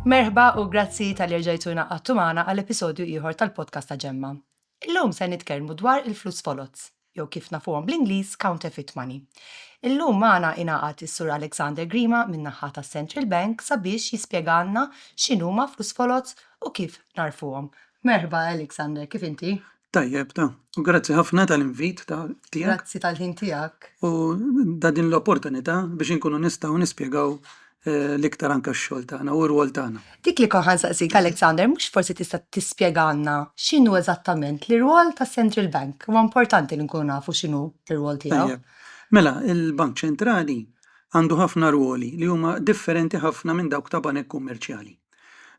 Merħba u grazzi tal-li rġajtuna għattumana għall-episodju ieħor tal-podcast ta' Ġemma. Illum se nitkellmu dwar il-flus folots, jew kif nafuhom bl-Ingliż counterfeit money. Illum magħna ingħaqad is-Sur Alexander Grima min-naħa tas-Central Bank sabiex jispjegalna x'inhuma flus folots u kif narfuhom. Merħba Alexander, kif inti? Tajjeb, u grazzi ħafna tal-invit tiegħek Grazzi tal-ħin tiegħek. u da din l-opportunità biex inkunu nistgħu nispjegaw l-iktar anke x-xogħol tagħna u r-rwol tagħna. Dik li konħan saqsik, Alexander, mhux forsi tista' tispjegalna x'inhu eżattament l-rwol tas-Central Bank. Huwa importanti li nkunu nafu x'inhu l-rwol tiegħu. Tajjeb. Mela, il-Bank Ċentrali għandu ħafna rwoli li huma differenti ħafna minn dawk ta' banek kummerċjali.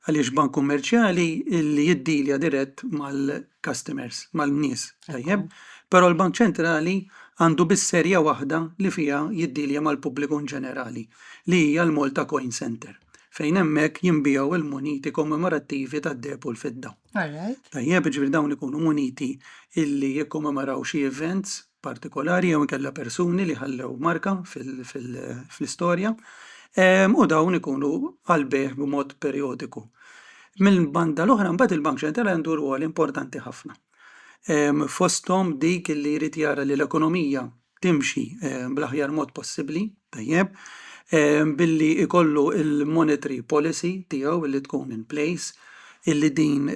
Għaliex bank kummerċjali li jiddilja dirett mal-customers, mal-nies, tajjeb, però l-Bank Ċentrali għandu bis-serja waħda li fiha jiddilja mal-pubbliku ġenerali, li hija l-Malta Coin Center, fejn hemmhekk jinbijaw il-muniti kommemorattivi tad-deheb u l-fidda. Tajjeb, ġifieri dawn ikunu muniti illi jikkommemoraw xi events partikolari jew inkella persuni li ħallew marka fl-istorja, u dawn ikunu għal-beħ b'mod perjodiku. Mill-banda l-oħra mbagħad il-Bank Ċentrali għandu rwol importanti ħafna. Fosthom dik li jrid jara li l-ekonomija timxi bl-aħjar mod possibbli, tajjeb, billi ikollu il-monetary policy tiegħu illi tkun in place, illi din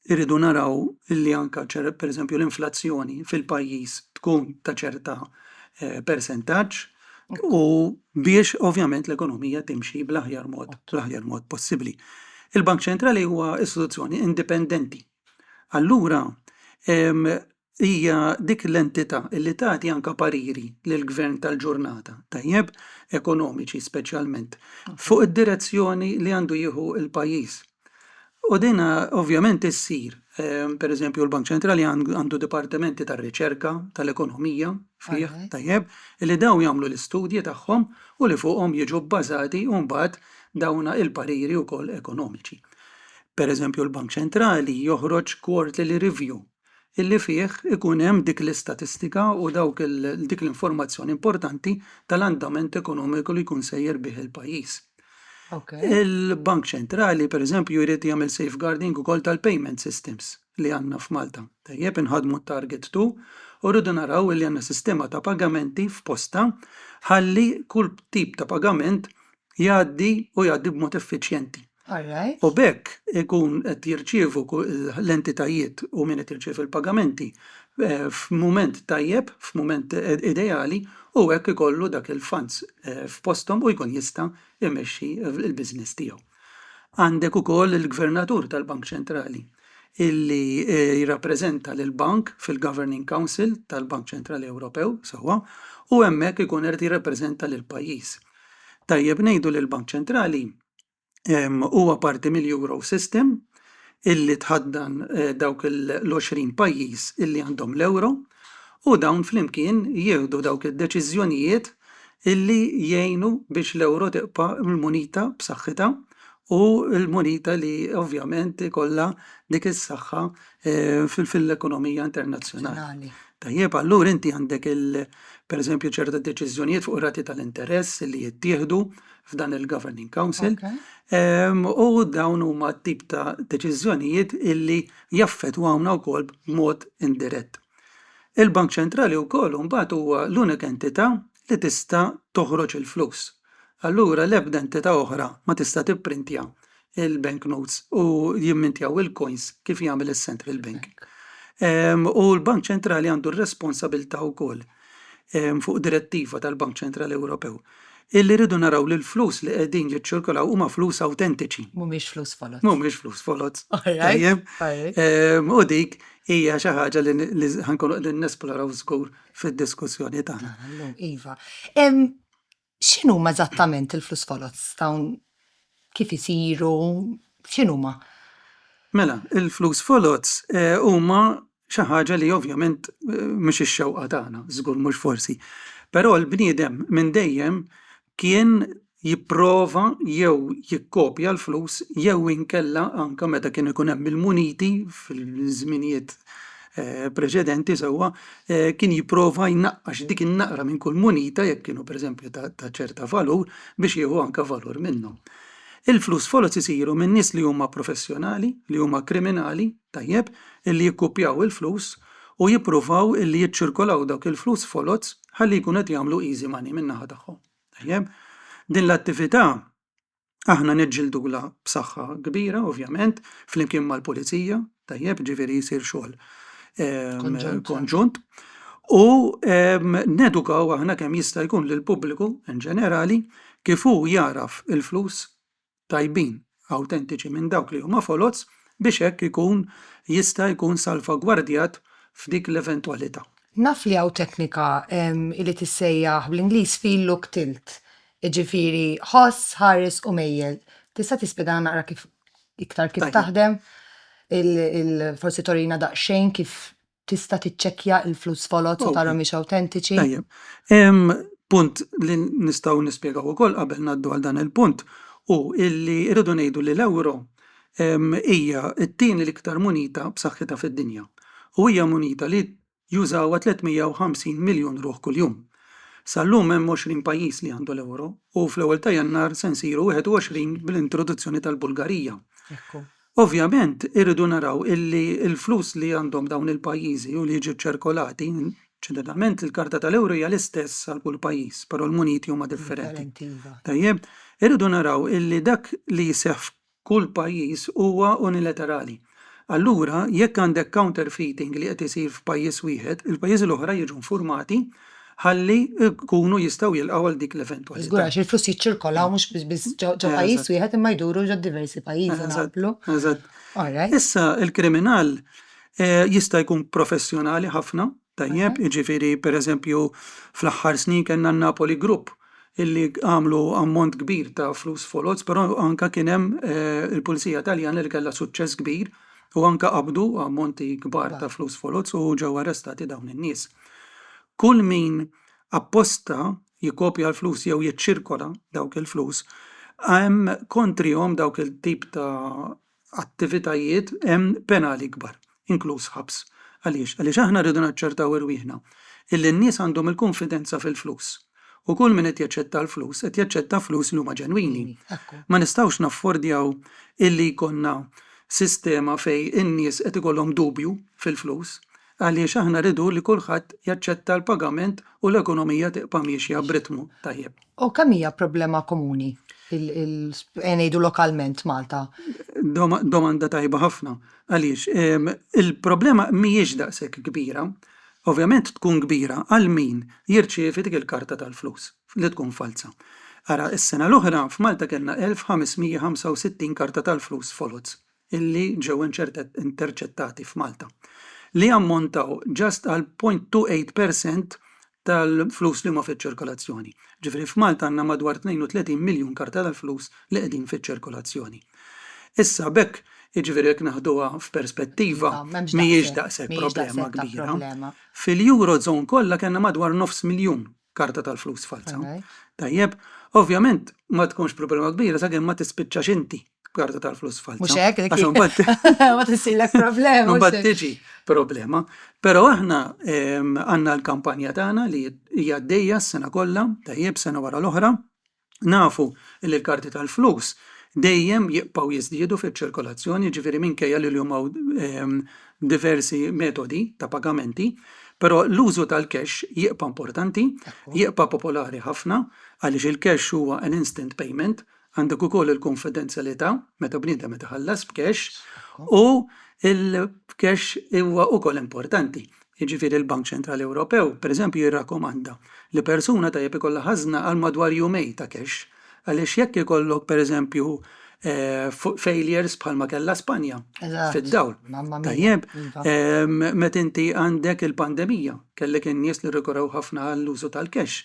irridu naraw illi anke pereżempju l-inflazzjoni fil-pajjiż tkun ta' ċerta persentaġġ u biex ovvjament l-ekonomija timxi bl-aħjar mod possibbli. Il-Bank Ċentrali huwa istituzzjoni indipendenti. Allura hija dik l-entità li tagħti anke pariri lill-gvern tal-ġurnata, tajjeb, ekonomiċi speċjalment, fuq id-direzzjoni li għandu jieħu il-pajjiż. U dina ovvjament issir, pereżempju l-Bank Ċentrali għandu dipartimenti tar-riċerka, tal-ekonomija fih, tajjeb, li dawn jagħmlu l-istudji tagħhom u li fuqhom jiġu bbażati u mbagħad dawna il-pariri wkoll ekonomiċi. Pereżempju l-Bank Ċentrali joħroġ quarterly review illi fih ikun hemm dik l-istatistika u dik l-informazzjoni importanti tal-andament ekonomiku li jkun sejjer bih il-pajjiż. Il-Bank Ċentrali, pereżempju, jrid jagħmel safeguarding ukoll tal-payment systems li għandna f'Malta. Tajjeb inħadmu Target 2 u rridu naraw li għandna sistema ta' pagamenti f'posta ħalli kull tip ta' pagament jgħaddi b'mod effiċjenti. U bekk ikun qed jirċievu l-entitajiet u min qed jirċiev il-pagamenti f'mument tajjeb, f'mument ideali, u hekk ikollu dak il-funds f'posthom u jkun jista' jmexxi il-business tiegħu. Għandek ukoll il-Gvernatur tal-Bank Ċentrali illi jirrappreżenta lill-bank fil-Governing Council tal-Bank Ċentrali Ewropew sewwa u hemmhekk ikun qed jirrappreżenta lill-pajjiż. Tajjeb ngħidu li l-Bank Ċentrali huwa parti mill-Euro System illi tħaddan dawk l-20 pajjiż illi għandhom l-euro u dawn flimkien jieħdu dawk id-deċiżjonijiet illi jgħinu biex l-euro tibqa' l-munita b'saħħitha u l-munita li ovvjament ikollha dik is-saħħa fil-ekonomija internazzjonali. Tajjeb, allura inti għandek pereżempju ċerta deċiżjonijiet fuq rati tal-interess li jittieħdu f'dan il-Governing Council u dawn huma tip ta' deċiżjonijiet illi jaffettwawna wkoll b'mod indirett. Il-Bank Ċentrali wkoll mbagħad huwa l-unika entità li tista' toħroġ il-flus. Allura l-ebda entità oħra ma tista' tipprintja il-banknotes u jimmintjaw il-coins kif jagħmel is-Central Bank. U l-Bank Ċentrali għandu r-responsabilità wkoll fuq direttiva tal-Bank Ċentrali Ewropew illi rridu naraw li l-flus li qegħdin jiċċirkolaw huma flus awtentiċi. Mhumiex flus folots. Mhumiex flus folots. Tajjeb. U dik hija xi ħaġa li ħankunu qegħdin nesploraw żgur fid-diskussjoni tagħna. Iva. X'inhuma eżattament il-flus folots? Dawn kif isiru? X'inhuma? Mela, il-flus folots huma xi ħaġa li ovvjament mhux ix-xewqa tagħna, żgur mhux forsi. Però l-bniedem minn dejjem kien jipprova jew jikkopja l-flus jew inkella anke meta kien ikun hemm il-muniti fil-żminijiet preċedenti sewwa kien jipprova jnaqqax dik in-naqra minn kull munita jekk kienu pereżempju ta' ċerta valur biex jieħu anke valur minnhom. il-flus folot isiru minn nies li huma professjonali, li huma kriminali, tajjeb, illi jikkupjaw il-flus u jippruvaw illi jiċċirkolaw dawk il-flus folots ħalli jkunu qed jagħmlu easy money min-naħa tagħhom. Tajjeb, din l-attività aħna niġġildula b'saħħa kbira, ovvjament, flimkien mal-pulizija, tajjeb, ġifieri jsir xogħol konġunt. U nedukaw aħna kemm jista' jkun lill-pubbliku in ġenerali kif hu jaraf il-flus tajbin awtentiċi minn dawk li huma folots biex hekk ikun jista' jkun salvagwardjat f'dik l-eventwalità. Naf li hawn teknika li tissejjaħ bl-Ingliż feel-look tilt. Jiġifieri ħoss, ħares u mejjel. Tista' tispjegana naqra kif taħdem? Forsi torina daqsxejn kif tista' tiċċekkja il-flus folot u tara mhix awtentiċi. Tajjeb. Punt li nistgħu nispjegaw ukoll qabel ngħaddu għal dan il-punt u illi rridu ngħidu li l-ewro hija t-tieni l-iktar munita b'saħħitha fid-dinja. U hija munita li jużawha 350 miljun ruħ kuljum. Sal-lum hemm 20 pajjiż li għandu l-ewro u fl-ewwel ta' Jannar se nsiru 21 bl-introduzzjoni tal-Bulgarija. Ovvjament irridu naraw illi l-flus li għandhom dawn il-pajjiżi u li jiġu ċirkolati, ġeneralment il-karta tal-ewro hija l-istess għal kull pajjiż, però l-muniti huma differenti. Tajjeb, irridu naraw illi dak li jseħħ f'kull pajjiż huwa unilaterali. Allura, jekk għandek counterfeiting li qed isir f'pajjiż wieħed, il-pajjiżi l-oħra jiġu informati ħalli jkunu jistgħu jilqgħu għal dik l-eventwalità. Żgur għax il-flus jiċċirkolaw mhux biss ġo pajjiż wieħed imma jduru ġo diversi pajjiżi naqblu. Eżatt. Alright. Issa il-kriminal jista' jkun professjonali ħafna, tajjeb, jiġifieri pereżempju fl-aħħar snin kellna Napoli Group illi għamlu ammont kbir ta' flus folots, però anke kien hemm il-Pulizija Taljana li kellha suċċess kbir u anke qabdu ammonti kbar ta' flus folots u ġew arrestati dawn in-nies. Kull min apposta jikkopja l-flus jew jiċċirkola dawk il-flus, hemm kontrihom dawk il-tip ta' attivitajiet hemm penali kbar, inkluż ħabs. Għaliex? Għaliex aħna rridu naċċertaw irwieħna illi n-nies għandhom il-konfidenza fil-flus. U kull min qed jaċċetta l-flus, qed jaċċetta flus li huma ġenwini. Ma nistgħux naffordjaw illi jkollna sistema fej in-nies qed ikollhom dubju fil-flus, għaliex aħna rridu li kulħadd jaċċetta l-pagament u l-ekonomija tibqa' miexja b'ritmu tajjeb. U kemm hija problema komuni ngħidu lokalment Malta? Domanda tajba ħafna. Għaliex il-problema mhijiex daqshekk kbira, ovvjament tkun kbira għal min jirċievi dik il-karta tal-flus li tkun falsa. Ara s-sena l-oħra f'Malta kellna 1565 karta tal-flus folots illi ġew interċettati f'Malta li ammontaw ġast għal 0.28% tal-flus li ma fiċ-ċirkolazzjoni. Ġifri f'Malta għandna madwar 32 miljun karta tal-flus li qegħdin fiċ-ċirkolazzjoni. Issa bekk jiġifieri jekk naħduha f'perspettiva mhijiex daqshekk problema kbira. Fil-Eurozone kollha kellna madwar 500,000 karta tal-flus falsa. Tajjeb, ovvjament ma tkunx problema kbira sakemm ma tispiċċax inti karta tal-flus falsa. Mhux hekk ma tisillek problema. Mbagħad tiġi problema. Però aħna għandna l-kampanja tagħna li hija għaddejja s-sena kollha, tajjeb sena wara l-oħra, nafu li l-karti tal-flus dejjem jibqgħu jiżdiedu fiċ-ċirkolazzjoni, ġifieri minkejja li huma diversi metodi ta' pagamenti, però l-użu tal-cash jibqa' importanti, jibqa' popolari ħafna għaliex il-cash huwa an instant payment, għandek ukoll il-konfidenzjalità meta bniedem meta ħallas b'cash u il-cash huwa ukoll importanti. Jiġifieri il-Bank Ċentrali Ewropew, pereżempju jirrakkomanda li persuna tajjeb ikollha ħażna għal madwar jumejn ta' cash għaliex jekk ikollok pereżempju failures bħalma kellha Spanja fid-dawl. Tajjeb, meta inti għandek il-pandemija, kellek in-nies li rikorew ħafna għall-użu tal-cash.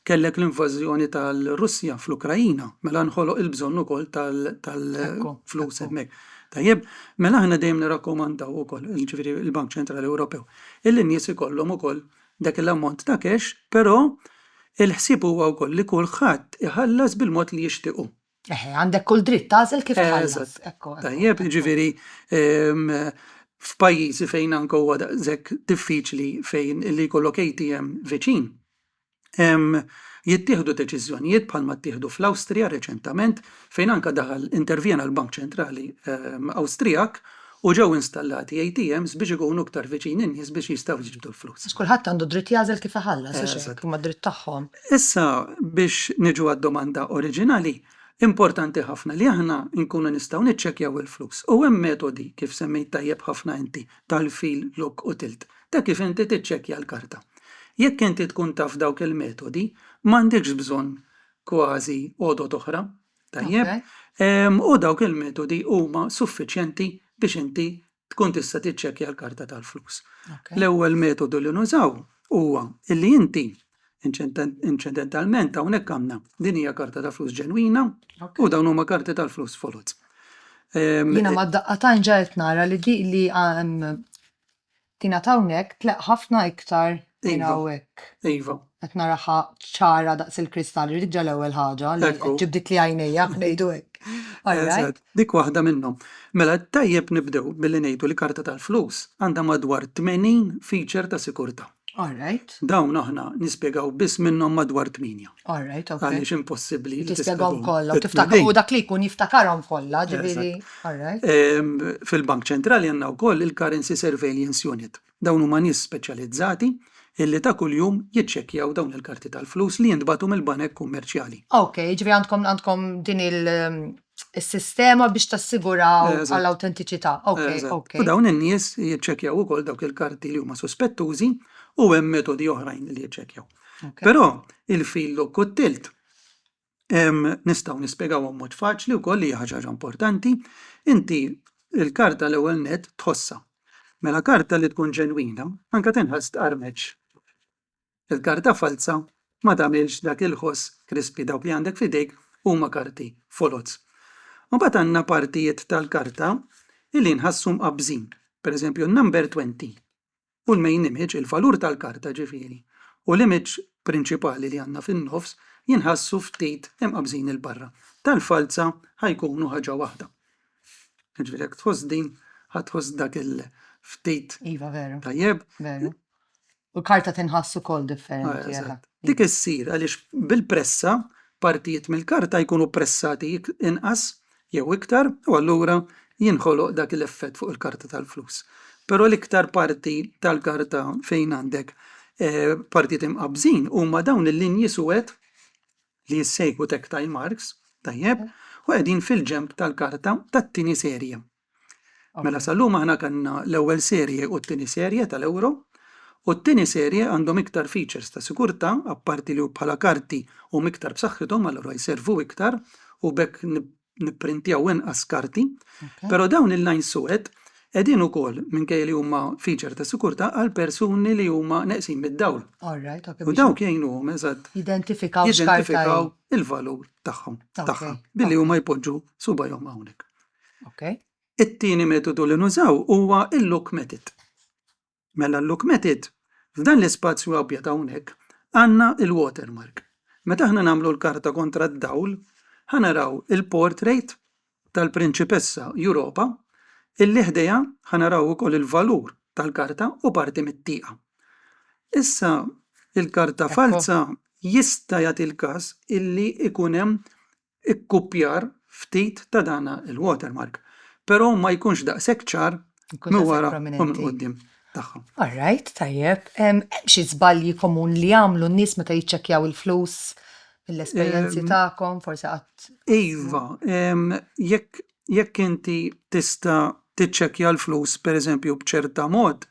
Kellek l-invażjoni tal-Russja fl-Ukrajina, mela nħoloq il-bżonn ukoll tal-flus hemmhekk. Tajjeb, mela aħna dejjem nirrakkomandaw ukoll ġifieri il-Bank Ċentrali Ewropew illi n-nies ikollhom ukoll dak l-ammont ta' cash, però il-ħsieb huwa wkoll li kulħadd iħallas bil-mod li jixtiequ. Għandek kull dritt tagħżel kif iħallas. Tajjeb, ġifieri f'pajjiżi fejn anke huwa daqshekk diffiċli fejn li jkollok ATM viċin. jittieħdu deċiżjonijiet bħalma ttieħdu fl-Awstrija reċentament fejn anke intervjena l-Bank Ċentrali Awstrijak u ġew installati ATMs biex ikunu iktar viċin in-nies biex jistgħu jiġbdu l-flus. Kulħadd għandu dritt jażel kif iħallas, Eżatt. huma dritt tagħhom. Issa biex niġu għad-domanda oriġinali, importanti ħafna li aħna nkunu nistgħu niċċekkjaw il-flus. U hemm metodi kif semmejt tajjeb ħafna inti tal-fil, look u tilt. Ta' kif inti tiċċekkja l-karta. Jekk inti tkun taf dawk il-metodi, m'għandekx bżonn kważi għodot oħra, tajjeb, u dawk il-metodi huma suffiċjenti biex inti tkun tista' tiċċekkja l-karta tal-flus. L-ewwel metodu li nużaw huwa illi inti inċidentalment hawnhekk għandna din hija karta ta' flus ġenwina u dawn huma karti tal-flus folots. Jiena ma daqqatajn ġejt nara li li tingħata hawnhekk tleq ħafna iktar minn hawnhekk. Iva. Qed naraha ċara daqs il-kristall, rid ġa l-ewwel ħaġa li ġibdit li għajnejja ngħidu hekk. Eżatt, dik waħda minnhom. Mela tajjeb nibdew billi ngħidu li karta tal-flus għandha madwar 80 feature ta' sikurtà. Alright. Dawn aħna nispjegaw biss minnhom madwar 8. Alright, okay. Għaliex impossibbli li tispjegawhom kollha u dak li jkun jiftakarhom kollha, ġifieri. Alright. Fil-Bank Ċentrali għandna wkoll il-Currency Surveillance Unit. Dawn huma nies speċjalizzati illi ta' kuljum jiċċekkjaw dawn il-karti tal-flus li jintbagħtu mill-banek kummerċjali. Okay, ġifieri għandkom din il-sistema biex tassiguraw għall-awtentiċità. Okay. U dawn in-nies jiċċekkjaw ukoll dawk il-karti li huma sospettużi u hemm metodi oħrajn li jiċċekkjaw. Però il-fil look u tilt nistgħu nispjegawhom mod faċli wkoll li hija ħaġa importanti. Inti il-karta l-ewwel net tħossha. Mela karta li tkun ġenwina anke tinħass tqarmeġ. Il-karta falsa ma tagħmilx dak il-ħoss krispi dawk li għandek f'idejk huma karti folots. U mbagħad għandna partijiet tal-karta illi nħassu mqabżin. Pereżempju number 20 u l-main image, il-valur tal-karta ġifieri. U l-image prinċipali li għandna fin-nofs jinħassu ftit imqabżin il-barra. Tal-falsa ħajkunu ħaġa waħda. Ġifieri jekk tħoss din ħatħoss dak il-ftit. Iva veru. Tajjeb. Veru. U l-karta tinħassu kol differenti. Dik issir għaliex bil-pressa partijiet mill-karta jkunu pressati inqas jew iktar u allura jinħoloq dak l-effett fuq il-karta tal-flus. Però l-iktar parti tal-karta fejn għandek partijiet imqabżin huma dawn il-linji suwed li jissejħu tactile marks, tajjeb, u qegħdin fil-ġemp tal-karta tat-tieni serje. Mela sal-lum aħna kellna l-ewwel serje u t-tieni serje tal-euro. U t-tieni serje għandhom iktar features ta' sikurtà, apparti li bħala karti u iktar b'saħħithom allura jservu iktar u bekk nipprintjaw inqas karti, però dawn il-lajn suwed qegħdin ukoll minkejja li huma feature ta' sikurtà għal persuni li huma neqsin mid-dawl. U dawk jgħinuhom eżatt jidentifikaw il-valur tagħhom billi huma jpoġġu subajhom hawnhekk. It-tieni metodu li nużaw huwa il-look method. Mela l-look method f'dan l-ispazju abjad hawnhekk għandna il-watermark. Meta aħna nagħmlu l-karta kontra d-dawl, ħanaraw il-portrait tal-Prinċipessa Europa illi ħdejha ħanaraw ukoll il-valur tal-karta u parti mit-tieqa. Issa il-karta falsa jista' jagħti l-każ illi ikun hemm ikkupjar ftit ta' dana il-watermark, però ma jkunx daqshekk ċar minn wara u minn quddiem. Alright, tajjeb. Hemm xi żbalji komun li jagħmlu n-nies meta jiċċekkjaw il-flus mill-esperjenzi tagħkom, forsi qatt. Iva, jekk inti tista' tiċċekkja l-flus pereżempju b'ċerta mod,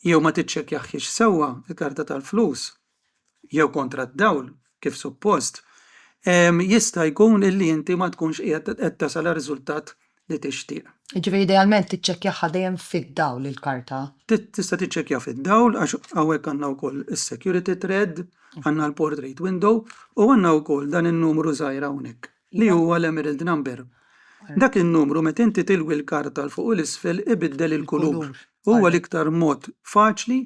jew ma tiċċekkjahiex sewwa il-karta tal-flus, jew kontra d-dawl kif suppost, jista' jkun illi inti ma tkunx qed tasal riżultat li tixtieq. Ġifieri idealment tiċċekkjaha dejjem fid-dawl il-karta. Tista' tiċċekkja fid-dawl għax hawnhekk għandna wkoll is-security thread, għandna l-portrait window u għandna wkoll dan in-numru żgħir hawnhekk li huwa l-emerald number. Dak in-numru meta inti tilwi l-karta l fuq u l-isfel ibiddel il-kulur. Huwa l-iktar mod faċli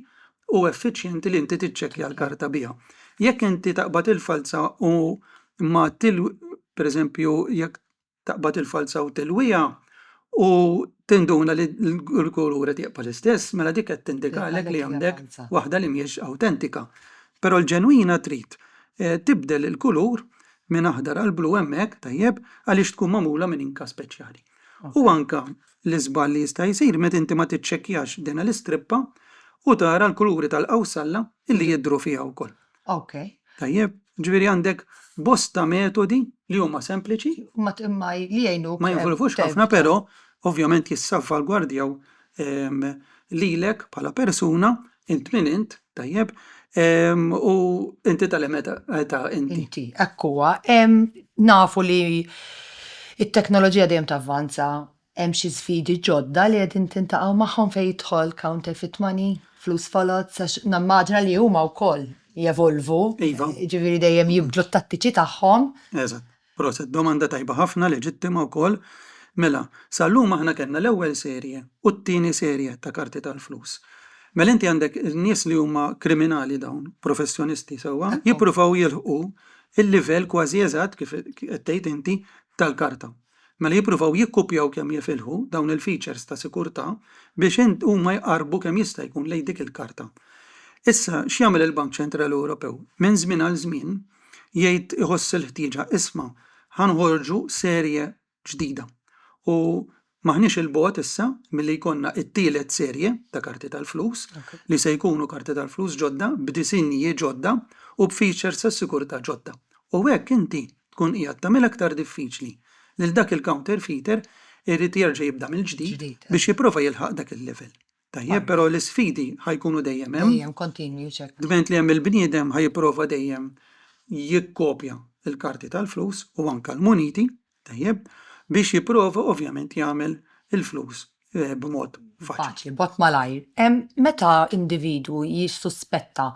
u effiċjenti li inti tiċċekkja l-karta biha. Jekk inti taqbad il-falsa u ma pereżempju jekk taqbad il-falsa u tilwija u tinduna li l-kulur qed jaqbad l-istess, mela dik qed tindikalek li għandek waħda li mhijiex awtentika. Però l-ġenwina trid tibdel il-kulur minn aħdar għal blu hemmhekk tajjeb għaliex tkun magħmula minn inka speċjali. U anke l-iżball li jista' jsir meta inti ma tiċċekkjax din l-istrippa u tara l-kuluri tal-qawsalla illi jidhru fiha wkoll. Okay. Tajjeb, ġifieri għandek bosta metodi li huma sempliċi Imma li jgħinu. ma jinvolvux ħafna, però ovvjament jissalvagwardjaw lilek bħala persuna int minn int, tajjeb, u inti tal-meta inti. Inti, ekkuwa. Nafu li it-teknoloġija dejjem tavvanza, hemm xi sfidi ġodda li qegħdin tintaqgħu magħhom fejn jidħol counterfeit money, flus folot, għax nammaġna li huma wkoll jevolvu. Iva. Ġifieri dejjem jibdlu t-tattiċi tagħhom. Eżatt, proset, domanda tajba ħafna, leġittima wkoll. Mela, sal-lum aħna kellna l-ewwel serje u t-tieni serje ta' karti tal-flus. Mela inti għandek nies li huma kriminali dawn, professjonisti sewwa, jippruvaw jilħqu il-livell kważi eżatt kif qed tgħid inti tal-karta. Mela jippruvaw jikkupjaw kemm jifilħu dawn il-features ta' sikurtà biex huma jqarbu kemm jista' jkun lejn dik il-karta. Issa x'jagħmel il-Bank Ċentrali Ewropew? Minn żmien għal żmien jgħid iħoss il-ħtieġa isma' ħanħorġu serje ġdida. U maħniex il-bot issa milli jkollna it-tielet serje ta' karti tal-flus li se jkunu karti tal-flus ġodda b'disinji ġodda u b'features tas-sikurtà ġodda. U hekk inti tkun qiegħed tagħmel aktar diffiċli lil dak il-counterfeiter irid jerġa' jibda mill-ġdid biex jipprova jilħaq dak il-level. Tajjeb, però l-isfidi ħajkunu dejjem hemm. Dejjem continue check. Dment li hemm il-bniedem ħajprova dejjem jikkopja il-karti tal-flus u anke l-muniti, tajjeb, biex jipprova ovvjament jagħmel il-flus b'mod faċli. Bot malajr. Meta individu jissuspetta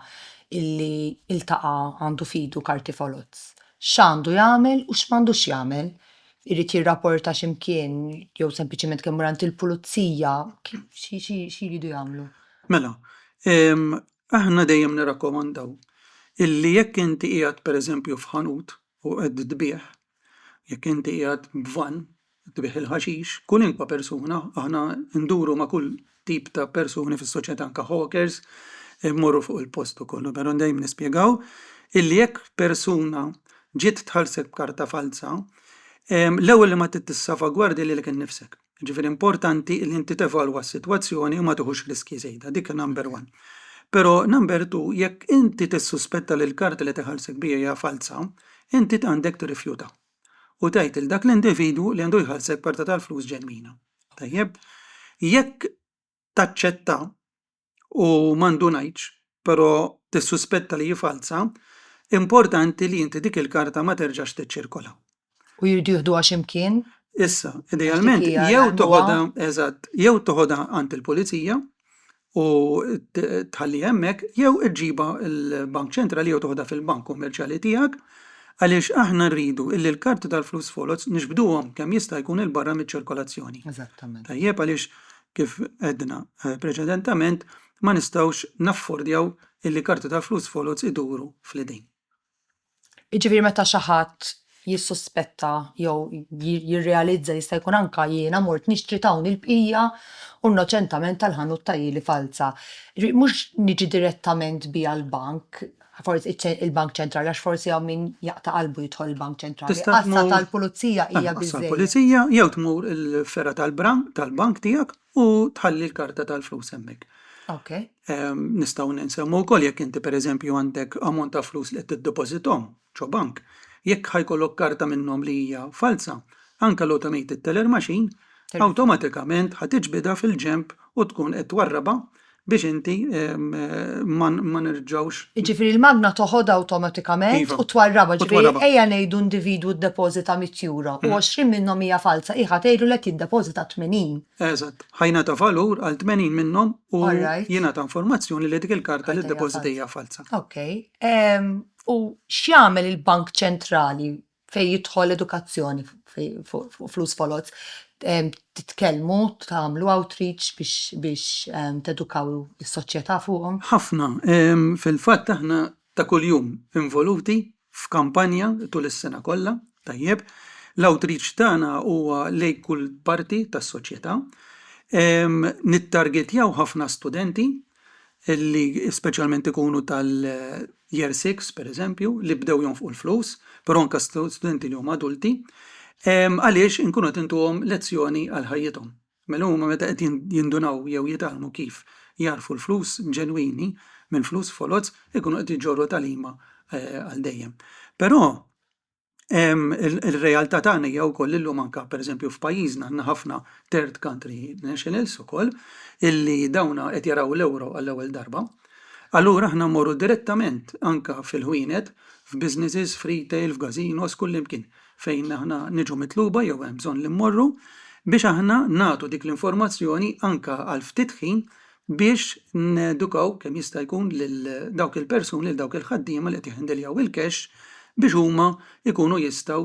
illi iltaqa għandu fidu karti folots, x'għandu jagħmel u x'm'għandux jagħmel? Irid jirrapporta x'imkien jew sempliċement kemm murant il-pulizija, xi jridu jagħmlu? Mela, aħna dejjem nirrakkomandaw illi jekk inti qiegħed pereżempju f'ħanut u qed tbieħ, jekk inti qiegħed b'van tbieħ il-ħaxix, kulinkwa persuna, aħna nduru ma' kull tip ta' persuni fis-soċjetà anke hawkers, mmorru fuq il-post ukoll, però dejjem nispjegaw illi jekk persuna ġiet tħallsek b'karta falsa, l-ewwel li ma tissafagwardi lilek innifsek. Ġifieri importanti li inti tevalwa s-sitwazzjoni u ma tieħux riski żejda, dik number one. Però number two, jekk inti tissuspetta li l-karta li teħallsek bija hija falsa, inti għandek tirrifjuta. U tgħid il dak l-individwu li għandu jħallsek karta tal-flus ġenwina. Tajjeb, jekk taċċetta u m'għandu ngħidx, però tissuspetta li hi falsa, importanti li inti dik il-karta ma terġax tiċċirkola. U jridu jieħduha x'imkien? Issa, idealment, jew toħodha għand il-pulizija u tħalli hemmhekk, jew iġġibha l-Bank Ċentrali jew toħodha fil-bank kummerċjali tiegħek, għaliex aħna rridu illi l-karti tal-flus folots nixbduhom kemm jista' jkun il-barra miċ-ċirkolazzjoni. Eżattament. Tajjeb għaliex kif għedna preċedentament ma nistgħux naffordjaw illi karti tal-flus folots iduru fl-idejn. Jiġifieri meta xi ħadd jissuspetta jew jirrealizza jista' jkun anke jiena mort nixtri dawn il-bqija u innoċentament tal-ħanut tajjili falsa. Mhux niġi direttament biha l-bank, forsi il-Bank Ċentrali għax forsi hawn min jaqta' qalbu jidħol il-Bank Ċentrali. Qassa tal-pulizija hija biżżejjed. Pulizija jew tmur il-ferra tal-bank tiegħek u tħalli l-karta tal-flus hemmhekk. Okay. Nistgħu ninsemmu wkoll jekk inti pereżempju għandek ammont ta' flus li qed tiddepositom ġo bank. Jekk ħajkollok karta minnhom li hija falsa, anke l-automated teller machine awtomatikament ħatiġbidha fil-ġemp u tkun qed twarraba biex inti ma nerġgħux. Jiġifieri il-magna toħodha awtomatikament u twarraba, ġifieri ejja ngħidu individwu ddepożita €100 u 20 minnhom hija falsa, ieħa tgħidu li tiddepożita 80. Eżatt, ħajnata valur għal 80 minnhom u jingħata informazzjoni li dik il-karta li ddepożita hija falsa. Okay. U x'jagħmel il-Bank Ċentrali fejn jidħol edukazzjoni fuq flus folots? Titkellmu, tagħmlu outreach biex tedukaw is-soċjetà fuqhom? Ħafna. Fil-fatt aħna ta' kuljum involuti f'kampanja tul is-sena kollha, tajjeb. L-outreach tagħna huwa lejn kull parti tas-soċjetà. Nittargetjaw ħafna studenti illi speċjalment ikunu year 6 pereżempju li bdew jonfqu l-flus, però anke studenti li huma adulti, għaliex inkunu qed intuhom lezzjoni għal ħajjithom. Mela huma meta qed jindunaw jew jitgħallmu kif jarfu l-flus ġenwini minn flus folots ikunu qed jiġġorru tagħlima għal dejjem. Però il-realtà tagħna hija wkoll illum anke pereżempju f'pajjiżna għandna ħafna third country nationals ukoll illi dawna qed jaraw l-ewro għall-ewwel darba. Allura aħna mmorru direttament anke fil-ħwienet, f'businesses, f'retail, f'gazinos, kullimkien fejn aħna niġu mitluba jew hemm bżonn li mmorru biex aħna nagħtu dik l-informazzjoni anke għal ftit ħin biex nedukaw kemm jista' jkun lil dawk il-persuni lil dawk il-ħaddiema li qed jiħindiljaw il-cash biex huma jkunu jistgħu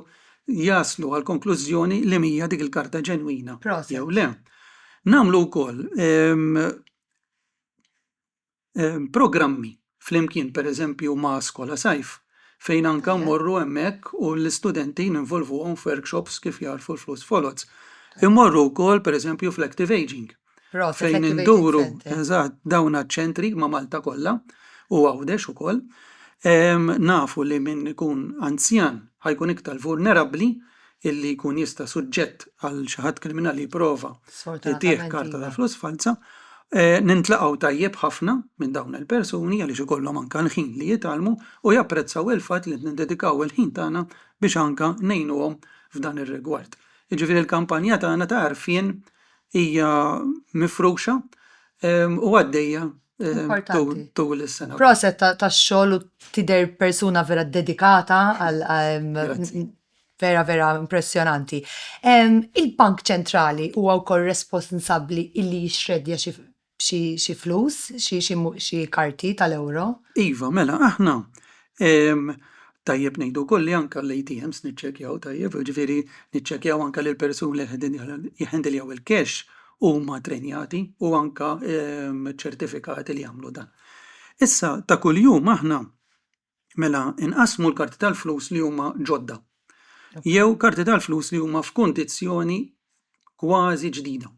jaslu għal konklużjoni li mija dik il-karta ġenwina jew le. Nagħmlu wkoll programmi flimkien pereżempju ma' skola sajf fejn anke mmorru hemmhekk u l-istudenti ninvolvuhom f'workshops kif jarfu l-flus folots. Immorru wkoll pereżempju fl-active aging. Fejn induru eżatt dawn ċentri ma' Malta kollha u Għawdex ukoll. Nafu li min ikun anzjan ħajkun iktar vulnerabbli illi jkun jista' suġġett għal xi ħadd kriminali jipprova jtieħ karta tal-flus falsa. Nintlaqgħu tajjeb ħafna minn dawn il-persuni għaliex ikollhom anke l-ħin li jitgħallmu u japprezzaw il-fatt li niddedikaw il-ħin tagħna biex anke ngħinuhom f'dan ir-rigward. Jiġifieri l-kampanja tagħna ta' għarfien hija mifruxa u għaddejja tul is-sena. Proset tax-xogħol u tidher persuna vera dedikata għal vera impressjonanti. Il-Bank Ċentrali huwa wkoll responsabbli illi jixxeddja xi flus, xi karti tal-euro? Iva, mela aħna tajjeb ngħidu wkoll li anke l-ATMs niċċekkjaw tajjeb, ġifieri niċċekkjaw anke lil persuni li jħendiljaw il-cash huma trenjati u anke ċertifikati li jagħmlu dan. Issa ta' kuljum aħna mela inqasmu l-karti tal-flus li huma ġodda. Jew karti tal-flus li huma f'kundizzjoni kważi ġdida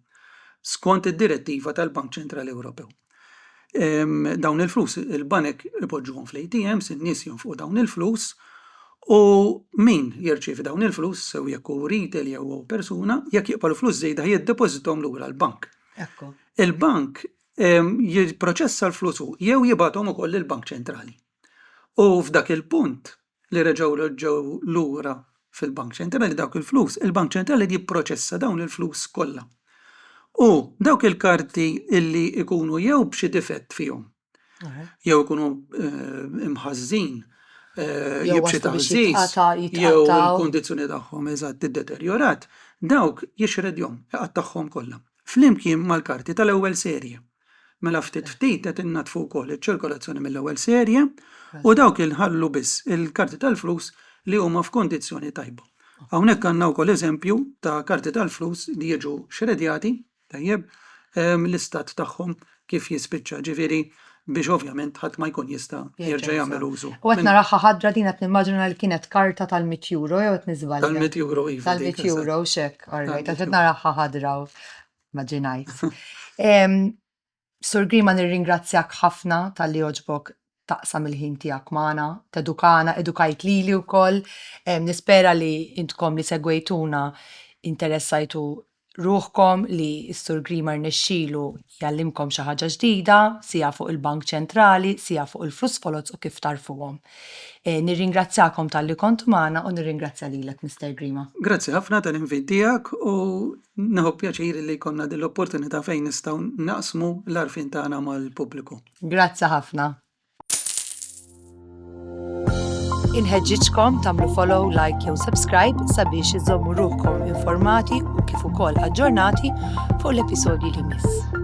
skont id-direttiva tal-Bank Ċentrali Ewropew. Dawn il-flus il-banek ipoġġuhom fl-ATMs, in-nies jonfqu dawn il-flus u min jirċievi dawn il-flus sew jekk hu retail jew persuna jekk jaqbalu flus żejda jiddepożithom lura l-bank. Il-bank jipproċessa l-flus jew jibgħathom ukoll il-Bank Ċentrali. U f'dak il-punt li reġgħu lura fil-Bank Ċentrali dawk il-flus, il-Bank Ċentrali jipproċessa dawn il-flus kollha. U dawk il-karti illi ikunu jew b'xi difett fihom, jew ikunu imħażżin, jibxi taħżiż, jew il-kundizzjoni tagħhom eżatt iddeterjorat, dawk jixredjhom tagħhom kollha. Flimkien mal-karti tal-ewwel serje. Mela ftit qed innatfu wkoll iċ-ċirkolazzjoni mill-ewwel serje u dawk inħallu biss il-karti tal-flus li huma f'kondizzjoni tajba. Hawnhekk għandna wkoll eżempju ta' karti tal-flus li jiġu xredjati tajjeb l-istat tagħhom kif jispiċċa, ġifieri biex ovvjament ħadd ma jkun jista' jerġa' jagħmel użu. U qed naraħħa ħadra din qed nimmaġina li kienet karta tal-100 euro jew qed niżbalja. Tal-100 euro iva. Tal-100 euro x'hekk, alright, qed naraħħa ħadra immaġinajt. Sur Grima nirringrazzjak ħafna tal-li oġbok taqsam il-ħin tiegħek magħna, tedukana, edukajt lili wkoll. Nispera li intkom li segwejtuna interessajtu ruħkom li s-Sur Grima rnexxielu jgħallimkom xi ħaġa ġdida, sija fuq il-Bank Ċentrali, sija fuq il-flus folots u kif tarfuhom. Nirringrazzjakom tal-li kontu magħna u nirringrazzja lilek, Mr. Grima. Grazzi ħafna tal-invit tiegħek u neħu pjaċir li jkollna din l-opportunità fejn nistgħu naqsmu l-għarfien tagħna mal-pubbliku. Grazzi ħafna. Inħeġġiġkom tagħmlu follow, like jew subscribe sabiex iżommu ruħkom informati u kif ukoll aġġornati fuq l-episodji li miss.